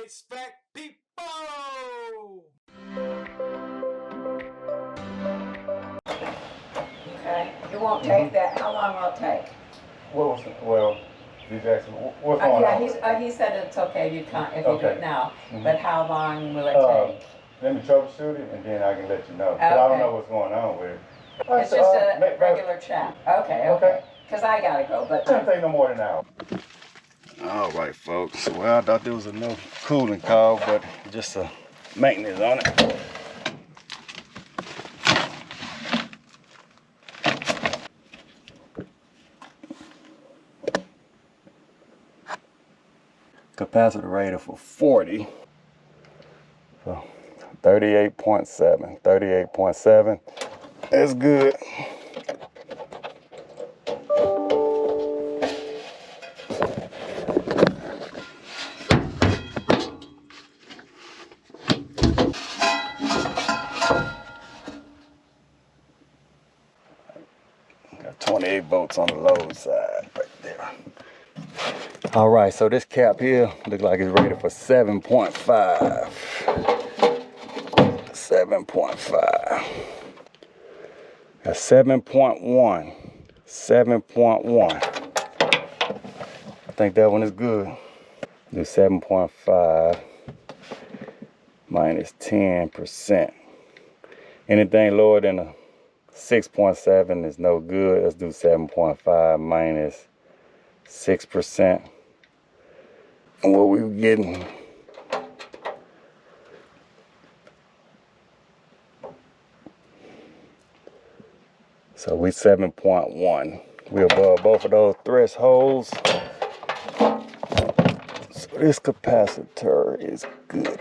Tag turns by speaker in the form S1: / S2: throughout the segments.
S1: HVAC people!
S2: Okay, it won't take that. How long will it take?
S3: What was it? Well, he's asking, what's going on?
S2: He said it's okay if you do it now, but how long will it take?
S3: Let me troubleshoot it and then I can let you know. But I don't know what's going on with it.
S2: It's just a regular chat. Okay. Because I gotta go, but...
S3: It shouldn't take no more than an hour. All right, folks. Well, I thought there was enough cooling call, but just a maintenance on it. Capacitor rated for 40. So 38.7. 38.7. That's good. Got 28 volts on the low side right there. All right, so this cap here looks like it's rated for 7.5. 7.5. Got 7.1. 7.1. I think that one is good. Do 7.5 minus 10%. Anything lower than a 6.7 is no good. Let's do 7.5 minus 6%. And what we were getting, so we 7.1. We're above both of those thresholds. So this capacitor is good.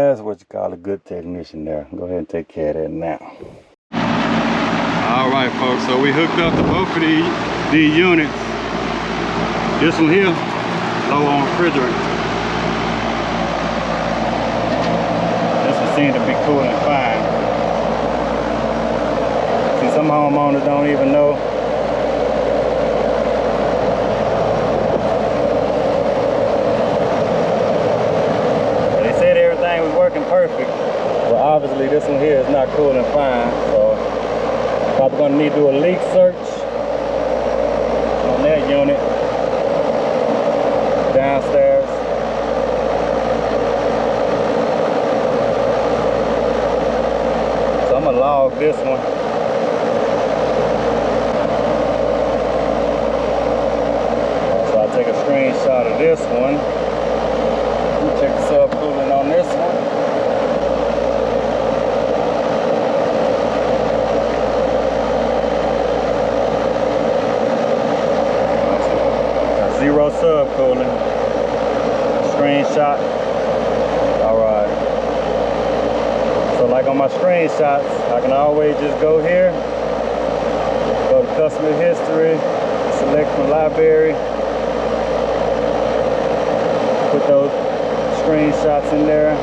S3: That's what you call a good technician there. Go ahead and take care of that now. All right, folks, so we hooked up to both of these units. This one here, low on refrigerant. This one seems to be cooling fine. See, some homeowners don't even know. Was working perfect, but obviously this one here is not cooling fine, so probably going to need to do a leak search on that unit downstairs. So I'm going to log this one. So I'll take a screenshot of this one. Check the subcooling on this one. Got 0 subcooling. Screenshot. Alright. So like on my screenshots, I can always just go here, go to customer history, select from library, put those screenshots in there.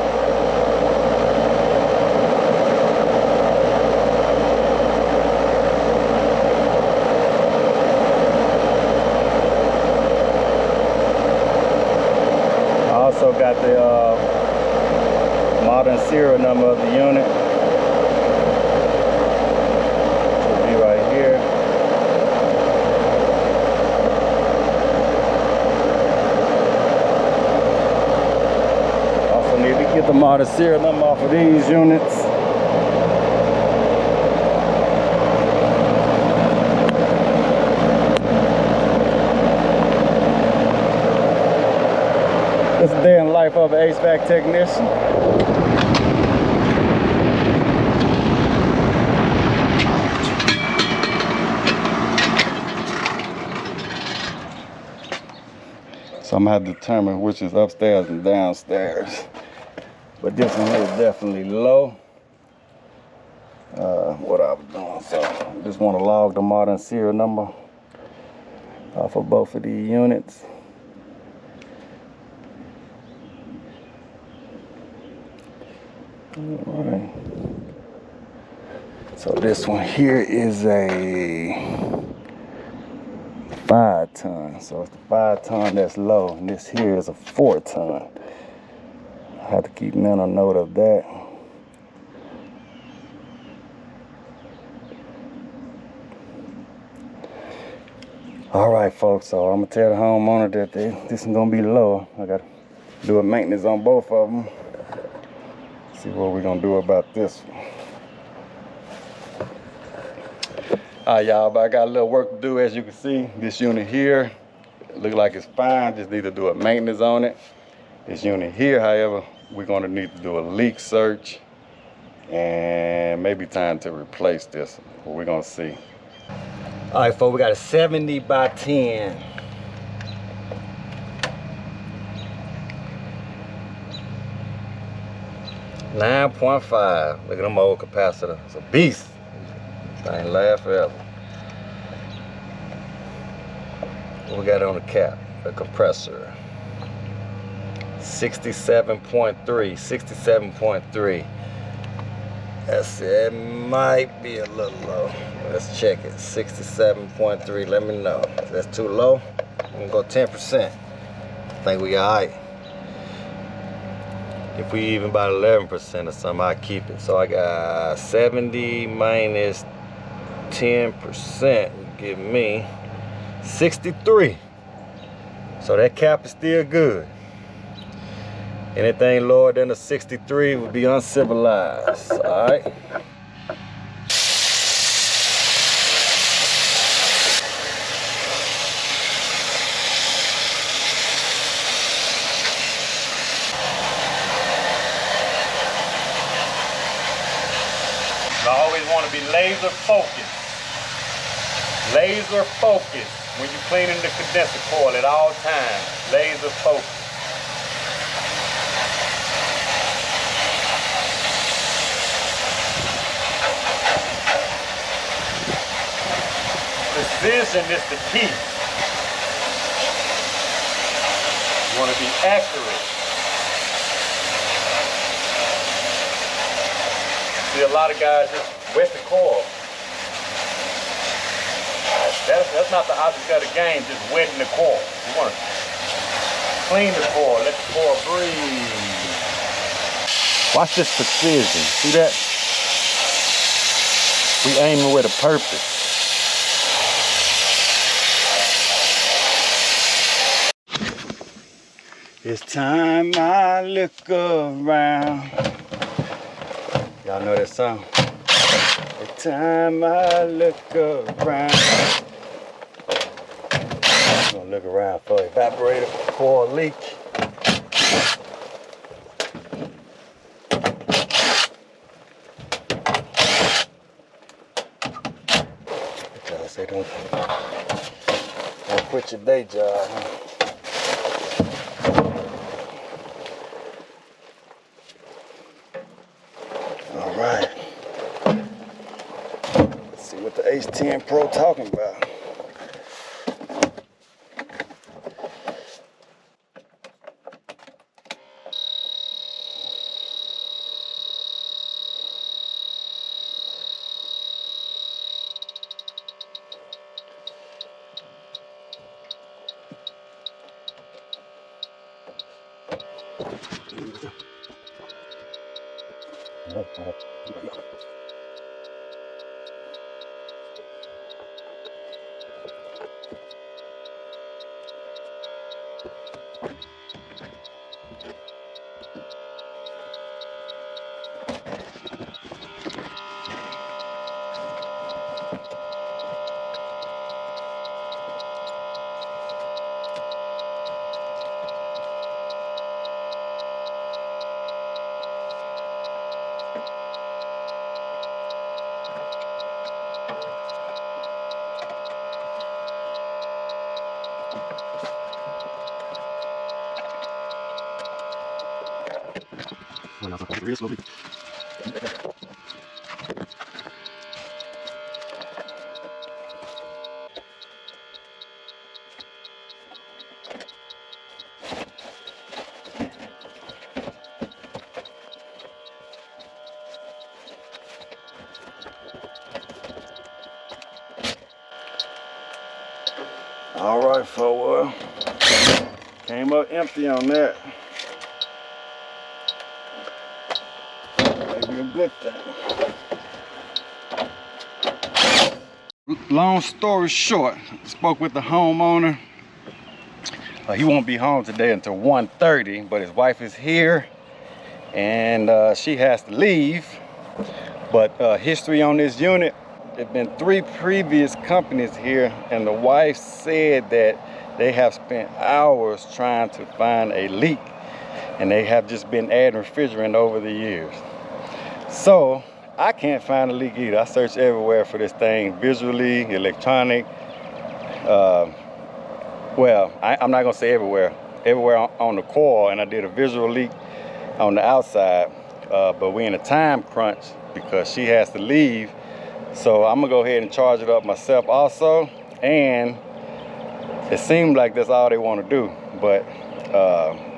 S3: I also got the modern serial number of the unit. Should be right here. Need to get the modern serial number off of these units. This is a day in the life of an HVAC technician. So I'm gonna have to determine which is upstairs and downstairs. But this one here is definitely low. What I was doing, so I just want to log the modern serial number off of both of these units. All right. So this one here is a 5 ton. So it's the 5 ton that's low, and this here is a 4 ton. I have to keep mental note of that. All right, folks, so I'm gonna tell the homeowner that this is gonna be low. I gotta do a maintenance on both of them. See what we're gonna do about this one. All right, y'all, but I got a little work to do. As you can see, this unit here, look like it's fine. Just need to do a maintenance on it. This unit here, however, we're gonna need to do a leak search and maybe time to replace this one. But we're gonna see. All right, folks, we got a 70 by 10. $9.5. Look at them old capacitor. It's a beast. I ain't laugh forever. What we got on the cap? The compressor. 67.3. 67.3. It might be a little low. Let's check it. 67.3. Let me know. If that's too low, I'm gonna go 10%. I think we alright. If we even about 11% or something, I keep it. So I got 70 minus 10% would give me 63. So that cap is still good. Anything lower than a 63 would be uncivilized. All right. You always want to be laser focused. Laser focused when you're cleaning the condenser coil at all times. Laser focused. Precision is the key. You want to be accurate. See, a lot of guys just wet the coil. That's not the object of the game, just wetting the coil. You want to clean the coil, let the coil breathe. Watch this precision. See that? We aiming with a purpose. It's time I look around. Y'all know that song? It's time I look around. I'm gonna look around for evaporator coil leak. Y'all say don't quit your day job, huh? All right. Let's see what the H10 Pro talking about. All right, folks. Came up empty on that. Maybe a good thing. Long story short, spoke with the homeowner. He won't be home today until 1:30, but his wife is here and she has to leave. But history on this unit, there's been 3 previous companies here, and the wife said that they have spent hours trying to find a leak, and they have just been adding refrigerant over the years. So I can't find a leak either. I searched everywhere for this thing, visually, electronic. Well, I'm not gonna say everywhere. Everywhere on the coil, and I did a visual leak on the outside. But we're in a time crunch because she has to leave. So I'm gonna go ahead and charge it up myself also. And it seems like that's all they want to do. But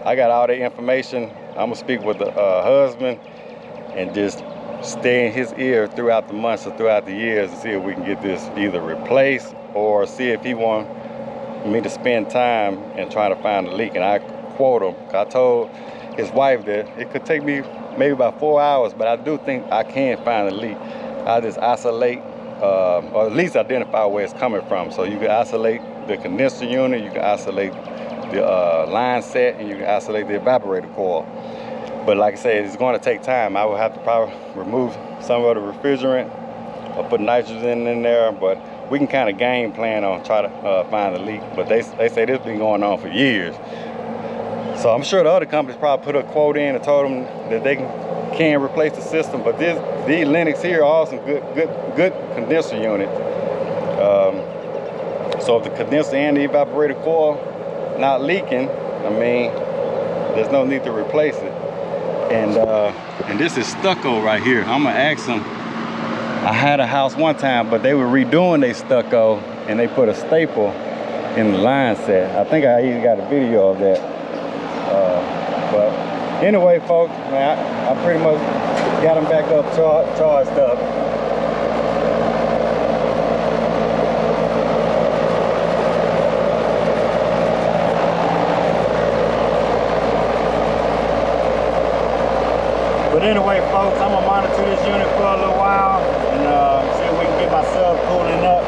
S3: I got all the information. I'm gonna speak with the husband and just stay in his ear throughout the months or throughout the years to see if we can get this either replaced or see if he wants me to spend time and try to find a leak. And I quote him. I told his wife that it could take me maybe about 4 hours, but I do think I can find a leak. I just isolate, or at least identify where it's coming from. So you can isolate the condenser unit, you can isolate the line set, and you can isolate the evaporator coil. But like I said, it's going to take time. I will have to probably remove some of the refrigerant or put nitrogen in there, but we can kind of game plan on try to find a leak. But they say this has been going on for years. So I'm sure the other companies probably put a quote in and told them that they can replace the system. But these Linux here are some good condenser unit. So if the condenser and the evaporator coil not leaking, I mean, there's no need to replace it. And this is stucco right here. I'm gonna ask them. I had a house one time, but they were redoing their stucco and they put a staple in the line set. I think I even got a video of that. But anyway, folks, man, I pretty much got them back up, charged up. But anyway, folks, I'm gonna monitor this unit for a little while and see if we can get myself cooling up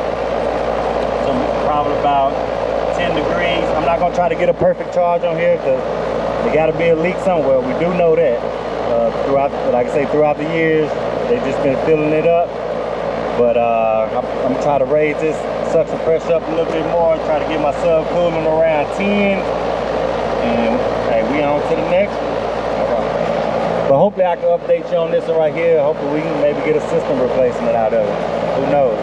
S3: to probably about 10 degrees. I'm not gonna try to get a perfect charge on here because there gotta be a leak somewhere. We do know that. Throughout, like I say, throughout the years, they've just been filling it up. But I'm gonna try to raise this suction pressure up a little bit more, try to get myself cooling around 10. And hey, we on to the next one. But hopefully I can update you on this one right here. Hopefully we can maybe get a system replacement out of it. Who knows?